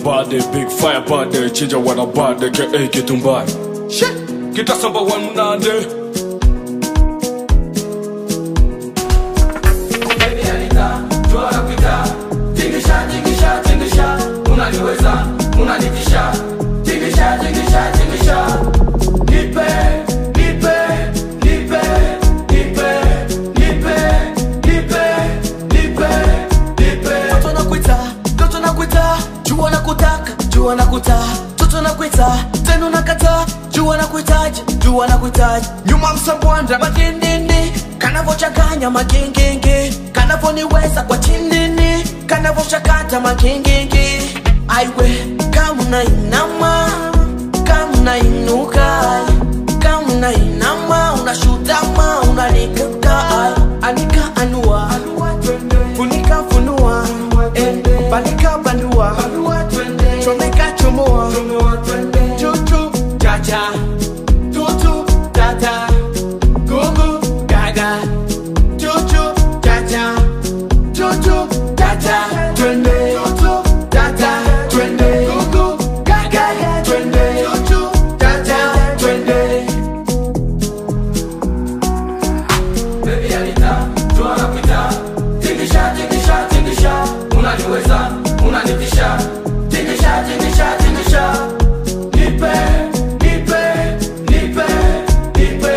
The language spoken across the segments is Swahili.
body, big fire body, chinja wana body, ke kitumbani. Shit, kita samba wan munande. Baby Anita, tuara pita, tingisha, tingisha, tingisha, unaniweza, unanitisha, tingisha, tingisha, tingisha, nipe, nipe, nipe, nipe, nipe, nipe, nipe, nipe. Toto nakuita, jua nakutaka, jua nakuta, toto nakuita, tena nakata, jua nakuitaji, jua nakuitaji. Nyuma msambwanda makindindi, kanavochanganya makingenge, kanavoniweza kwa chinini, kanavochakata makingenge. Aiwe, kama unainama, kama unainuka, kama unainama, unashutama, unanikata, anika anua, funika funua, banika bandua, chomeka chomoa, chuchu chacha, tutu tata, gugu gaga, chuchu chacha, chuchu tata, twende, tutu tata, twende, gugu gaga, twende, chuchu tata, twende. Baby Anita, tuara pita, tingisha, tingisha, tingisha, unaniweza, unanitisha, tingisha, tingisha, tingisha, nipe, nipe, nipe, nipe,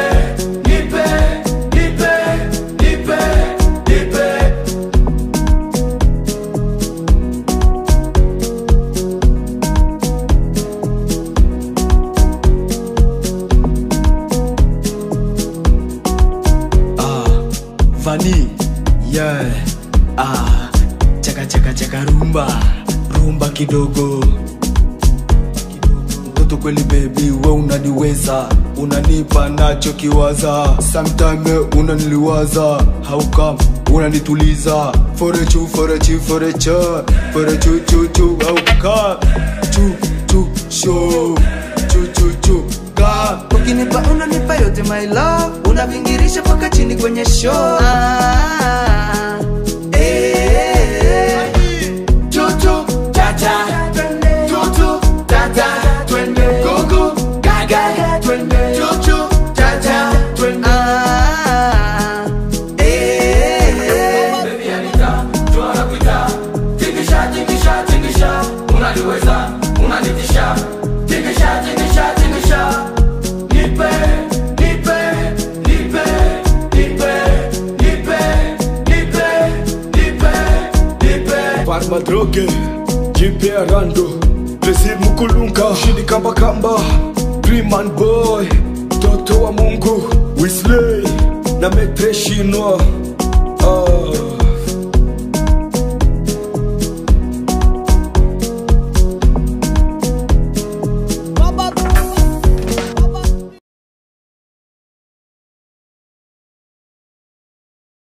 nipe, nipe, nipe, nipe. Vani, yeah, chaka chaka chaka rumba, rumba kidogo. Mtoto kweli baby, we unaniweza, unanipa nacho kiwaza. Sometime unaniliwaza, how come unanituliza? For a chu, for a chu, for a chu, for a chu chu chu, how come? Chu chu show, chu chu chu. Ukinipa unanipa yote my love, unavingirisha paka chini kwenye show. Chuchu chacha, tutu tata, twende, gugu gaga, twende, chuchu chacha, twende. Baby Anita, tuara pita, tingisha, tingisha, tingisha, unaniweza, unanitisha, tingisha, tingisha, tingisha, nipe, nipe, nipe, nipe, nipe, nipe, nipe, nipe. Parma droge, jipe arando, Brazil mukulunga, shidi kamba kamba, Dream man boy, toto wa Mungu, Wesley, na metre chinois,